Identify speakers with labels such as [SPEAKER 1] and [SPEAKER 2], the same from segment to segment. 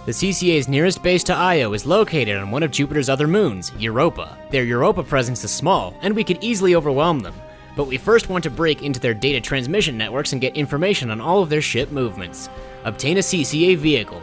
[SPEAKER 1] The CCA's nearest base to Io is located on one of Jupiter's other moons, Europa. Their Europa presence is small, and we could easily overwhelm them, but we first want to break into their data transmission networks and get information on all of their ship movements. Obtain a CCA vehicle.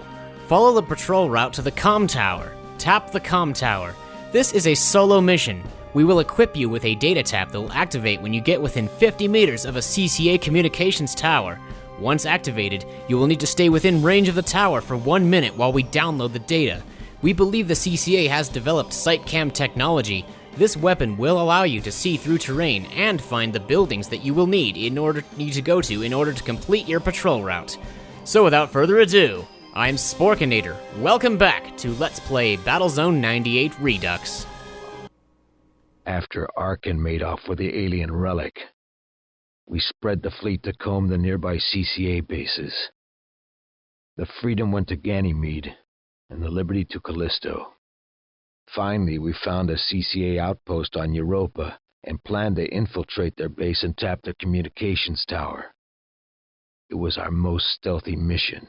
[SPEAKER 1] Follow the patrol route to the comm tower. Tap the comm tower. This is a solo mission. We will equip you with a data tap that will activate when you get within 50 meters of a CCA communications tower. Once activated, you will need to stay within range of the tower for 1 minute while we download the data. We believe the CCA has developed SiteCam technology. This weapon will allow you to see through terrain and find the buildings that you will need to go to in order to complete your patrol route. So without further ado, I'm Sporkinator. Welcome back to Let's Play Battlezone 98 Redux.
[SPEAKER 2] After Arkin made off with the alien relic, we spread the fleet to comb the nearby CCA bases. The Freedom went to Ganymede, and the Liberty to Callisto. Finally, we found a CCA outpost on Europa and planned to infiltrate their base and tap their communications tower. It was our most stealthy mission.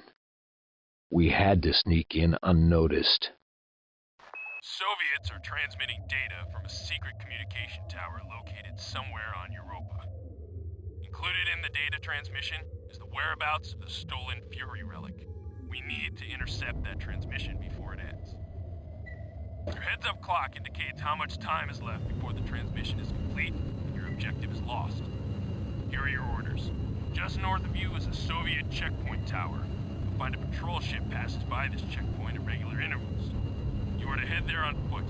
[SPEAKER 2] We had to sneak in unnoticed.
[SPEAKER 3] Soviets are transmitting data from a secret communication tower located somewhere on Europa. Included in the data transmission is the whereabouts of the stolen Fury relic. We need to intercept that transmission before it ends. Your heads-up clock indicates how much time is left before the transmission is complete and your objective is lost. Here are your orders. Just north of you is a Soviet checkpoint tower. You'll find a patrol ship passes by this checkpoint at regular intervals. You are to head there on foot.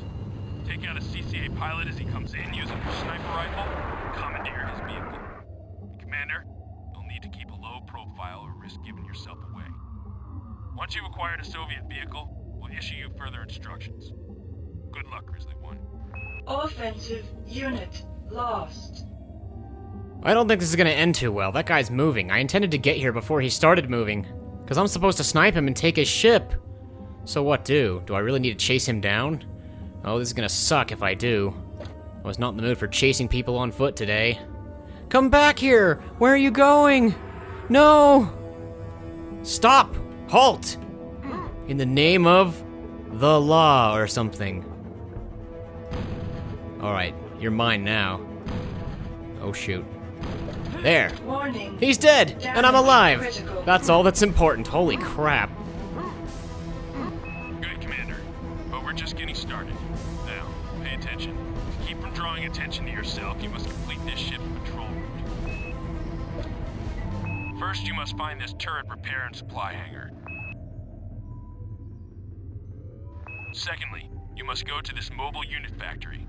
[SPEAKER 3] Take out a CCA pilot as he comes in using your sniper rifle and commandeer his vehicle. Commander, you'll need to keep a low profile or risk giving yourself away. Once you've acquired a Soviet vehicle, we'll issue you further instructions. Good luck, Grizzly One.
[SPEAKER 4] Offensive unit lost.
[SPEAKER 1] I don't think this is gonna end too well. That guy's moving. I intended to get here before he started moving, because I'm supposed to snipe him and take his ship. So what do? Do I really need to chase him down? Oh, this is gonna suck if I do. I was not in the mood for chasing people on foot today. Come back here! Where are you going? No! Stop! Halt! In the name of the law or something. Alright, you're mine now. Oh shoot. There!
[SPEAKER 4] Warning.
[SPEAKER 1] He's dead! And I'm alive!
[SPEAKER 4] Critical.
[SPEAKER 1] That's all that's important. Holy crap.
[SPEAKER 3] Good, Commander. But we're just getting started. Now, pay attention. To keep from drawing attention to yourself, you must complete this ship's patrol route. First, you must find this turret repair and supply hangar. Secondly, you must go to this mobile unit factory.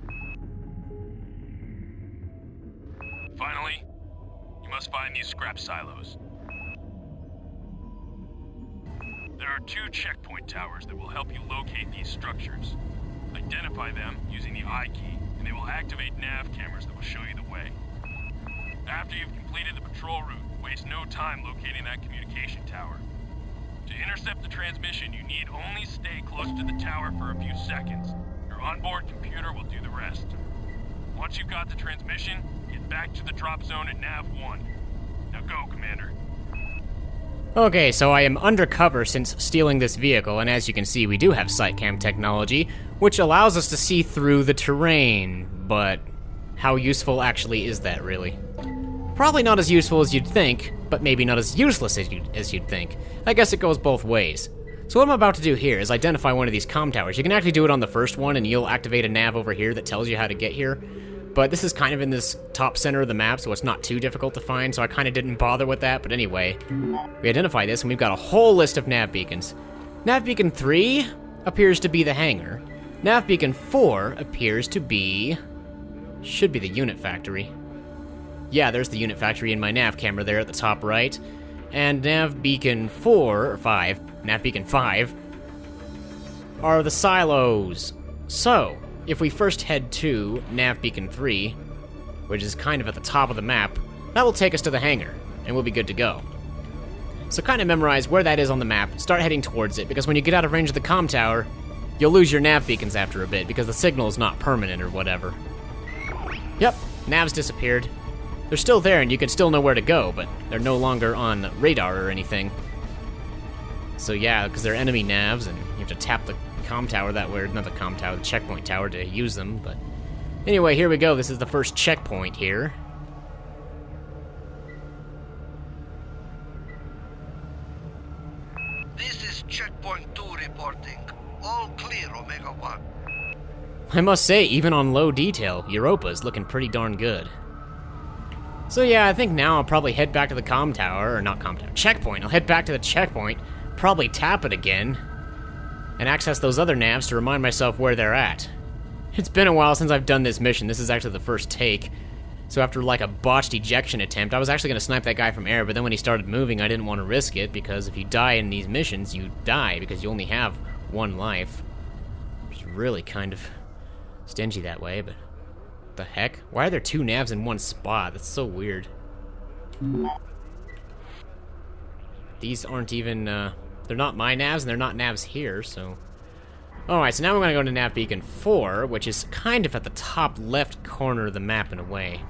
[SPEAKER 3] Finally, you must find these scrap silos. There are 2 checkpoint towers that will help you locate these structures. Identify them using the I key, and they will activate nav cameras that will show you the way. After you've completed the patrol route, waste no time locating that communication tower. To intercept the transmission, you need only stay close to the tower for a few seconds. Your onboard computer will do the rest. Once you've got the transmission, get back to the drop zone at Nav 1. Now go, Commander.
[SPEAKER 1] Okay, so I am undercover since stealing this vehicle, and as you can see, we do have SiteCam technology, which allows us to see through the terrain, but how useful actually is that, really? Probably not as useful as you'd think, but maybe not as useless as you'd think. I guess it goes both ways. So what I'm about to do here is identify one of these comm towers. You can actually do it on the first one, and you'll activate a nav over here that tells you how to get here. But this is kind of in this top center of the map, so it's not too difficult to find, so I kind of didn't bother with that. But anyway, we identify this, and we've got a whole list of nav beacons. Nav beacon 3 appears to be the hangar. Nav beacon 4 appears to be... should be the unit factory. Yeah, there's the unit factory in my nav camera there at the top right. And nav beacon 4, or 5, nav beacon 5, are the silos. So, if we first head to nav beacon 3, which is kind of at the top of the map, that will take us to the hangar, and we'll be good to go. So kind of memorize where that is on the map, start heading towards it, because when you get out of range of the comm tower, you'll lose your nav beacons after a bit, because the signal is not permanent or whatever. Yep, nav's disappeared. They're still there and you can still know where to go, but they're no longer on radar or anything. So yeah, because they're enemy navs, and you have to tap the comm tower that way, not the comm tower, the checkpoint tower to use them, but... Anyway, here we go. This is the first checkpoint here.
[SPEAKER 5] This is checkpoint 2 reporting. All clear, Omega 1.
[SPEAKER 1] I must say, even on low detail, Europa's looking pretty darn good. So yeah, I think now I'll probably head back to the comm tower, or not comm tower, checkpoint. I'll head back to the checkpoint, probably tap it again, and access those other navs to remind myself where they're at. It's been a while since I've done this mission. This is actually the first take. So after like a botched ejection attempt, I was actually going to snipe that guy from air, but then when he started moving, I didn't want to risk it, because if you die in these missions, you die, because you only have one life. It's really kind of stingy that way, but... the heck? Why are there two navs in one spot? That's so weird. These aren't even, they're not my navs, and they're not navs here, so... Alright, so now we're going to go to Nav Beacon 4, which is kind of at the top left corner of the map in a way.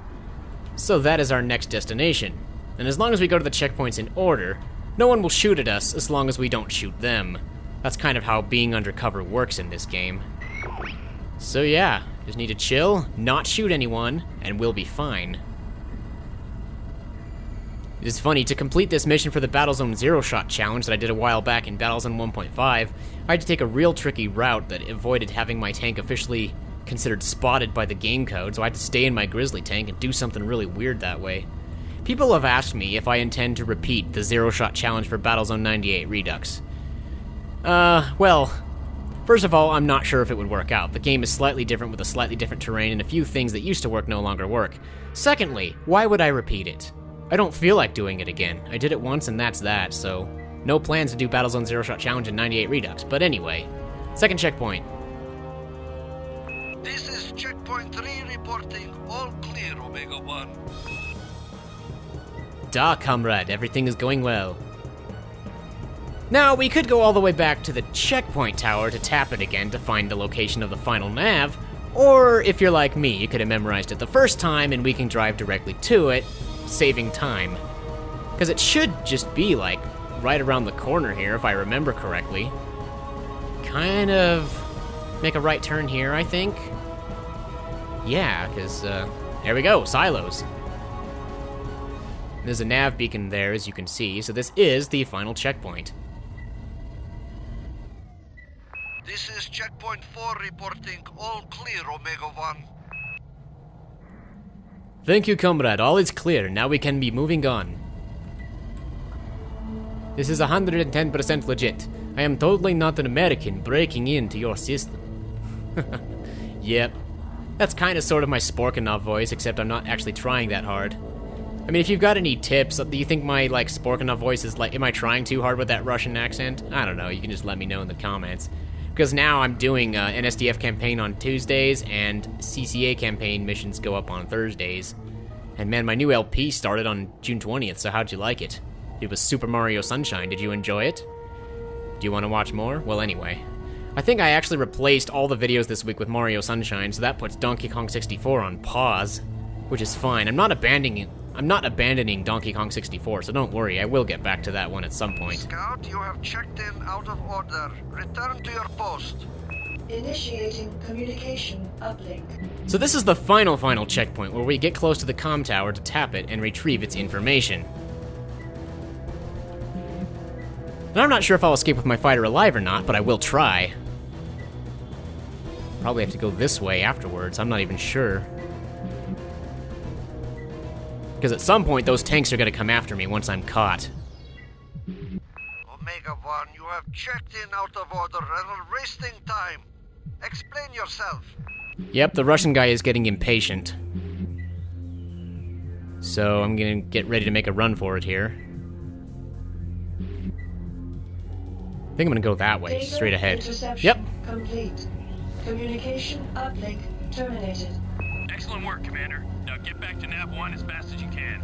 [SPEAKER 1] So that is our next destination. And as long as we go to the checkpoints in order, no one will shoot at us as long as we don't shoot them. That's kind of how being undercover works in this game. So yeah, just need to chill, not shoot anyone, and we'll be fine. It is funny, to complete this mission for the Battlezone Zero-Shot challenge that I did a while back in Battlezone 1.5, I had to take a real tricky route that avoided having my tank officially considered spotted by the game code, so I had to stay in my Grizzly tank and do something really weird that way. People have asked me if I intend to repeat the Zero-Shot challenge for Battlezone 98 Redux. Well, first of all, I'm not sure if it would work out. The game is slightly different with a slightly different terrain, and a few things that used to work no longer work. Secondly, why would I repeat it? I don't feel like doing it again. I did it once and that's that, so no plans to do Battlezone Zero-Shot Challenge in 98 Redux. But anyway, second checkpoint.
[SPEAKER 5] This is checkpoint 3 reporting. All clear, Omega 1.
[SPEAKER 1] Da, comrade, everything is going well. Now, we could go all the way back to the checkpoint tower to tap it again to find the location of the final nav, or if you're like me, you could have memorized it the first time and we can drive directly to it, saving time. Because it should just be, like, right around the corner here, if I remember correctly. Kind of make a right turn here, I think. Yeah, because, there we go, silos. There's a nav beacon there, as you can see, so this is the final checkpoint.
[SPEAKER 5] This is checkpoint 4 reporting. All clear, Omega 1.
[SPEAKER 1] Thank you, comrade. All is clear. Now we can be moving on. This is 110% legit. I am totally not an American breaking into your system. Yep. That's kind of sort of my Sporkinator voice, except I'm not actually trying that hard. I mean, if you've got any tips, do you think my, like, Sporkinator voice is like, am I trying too hard with that Russian accent? I don't know. You can just let me know in the comments. Because now I'm doing NSDF campaign on Tuesdays, and CCA campaign missions go up on Thursdays. And man, my new LP started on June 20th, so how'd you like it? It was Super Mario Sunshine. Did you enjoy it? Do you want to watch more? Well, anyway. I think I actually replaced all the videos this week with Mario Sunshine, so that puts Donkey Kong 64 on pause, which is fine. I'm not abandoning Donkey Kong 64, so don't worry, I will get back to that one at some point.
[SPEAKER 5] Scout, you have checked in out of order. Return to your post.
[SPEAKER 4] Initiating communication uplink.
[SPEAKER 1] So this is the final checkpoint, where we get close to the comm tower to tap it and retrieve its information. And I'm not sure if I'll escape with my fighter alive or not, but I will try. Probably have to go this way afterwards, I'm not even sure. Because at some point, those tanks are going to come after me once I'm caught.
[SPEAKER 5] Omega 1, you have checked in out of order and are wasting time. Explain yourself.
[SPEAKER 1] Yep, the Russian guy is getting impatient. So I'm going to get ready to make a run for it here. I think I'm going to go that way,
[SPEAKER 4] Data
[SPEAKER 1] straight ahead.
[SPEAKER 4] interception
[SPEAKER 1] Yep.
[SPEAKER 4] complete. Communication uplink terminated.
[SPEAKER 3] Excellent work, Commander. Now get back to Nav 1 as fast as you can.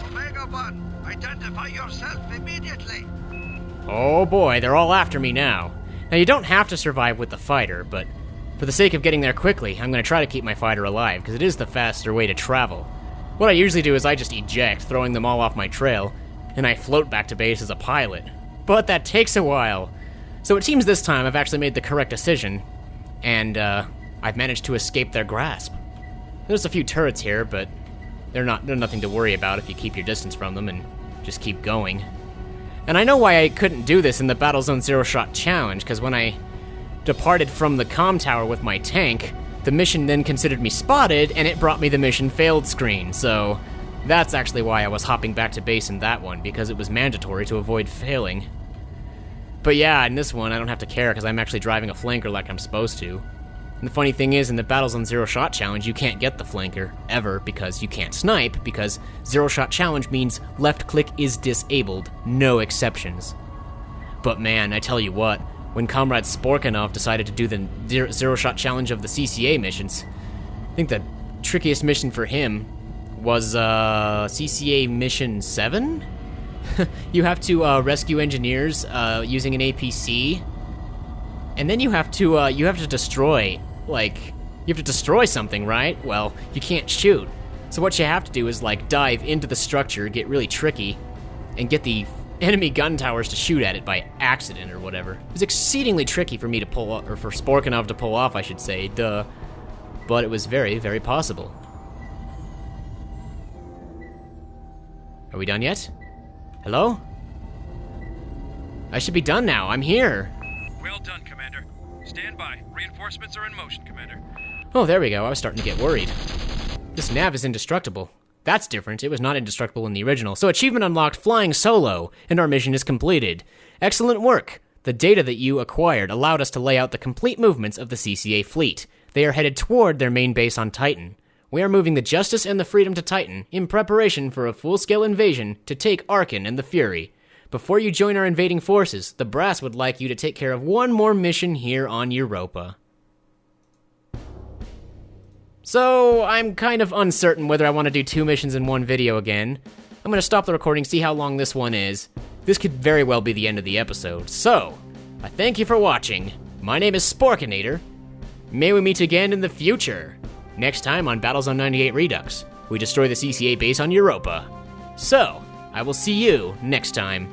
[SPEAKER 5] Omega 1, identify yourself immediately.
[SPEAKER 1] Oh boy, they're all after me now. Now you don't have to survive with the fighter, but for the sake of getting there quickly, I'm going to try to keep my fighter alive, because it is the faster way to travel. What I usually do is I just eject, throwing them all off my trail, and I float back to base as a pilot. But that takes a while. So it seems this time I've actually made the correct decision, and I've managed to escape their grasp. There's a few turrets here, but they're nothing to worry about if you keep your distance from them and just keep going. And I know why I couldn't do this in the Battlezone Zero Shot Challenge, because when I departed from the comm tower with my tank, the mission then considered me spotted, and it brought me the mission failed screen, so that's actually why I was hopping back to base in that one, because it was mandatory to avoid failing. But yeah, in this one, I don't have to care, because I'm actually driving a flanker like I'm supposed to. And the funny thing is, in the Battlezone Zero Shot Challenge, you can't get the flanker, ever, because you can't snipe, because Zero Shot Challenge means left click is disabled, no exceptions. But man, I tell you what, when Comrade Sporkinator decided to do the Zero Shot Challenge of the CCA missions, I think the trickiest mission for him was CCA Mission 7? You have to rescue engineers using an APC, and then you have to destroy, you have to destroy something, right? Well, you can't shoot. So what you have to do is, dive into the structure, get really tricky, and get the enemy gun towers to shoot at it by accident or whatever. It was exceedingly tricky for me to pull off, or for Sporkinator to pull off, I should say, duh. But it was very, very possible. Are we done yet? Hello? I should be done now, I'm here.
[SPEAKER 3] Well done, Commander. Stand by. Reinforcements are in motion, Commander.
[SPEAKER 1] Oh, there we go, I was starting to get worried. This nav is indestructible. That's different, it was not indestructible in the original. So achievement unlocked, flying solo, and our mission is completed. Excellent work. The data that you acquired allowed us to lay out the complete movements of the CCA fleet. They are headed toward their main base on Titan. We are moving the Justice and the Freedom to Titan, in preparation for a full-scale invasion to take Arkan and the Fury. Before you join our invading forces, the Brass would like you to take care of one more mission here on Europa. So, I'm kind of uncertain whether I want to do 2 missions in one video again. I'm going to stop the recording, see how long this one is. This could very well be the end of the episode. So, I thank you for watching. My name is Sporkinator. May we meet again in the future. Next time on Battlezone 98 Redux, we destroy the CCA base on Europa. So, I will see you next time.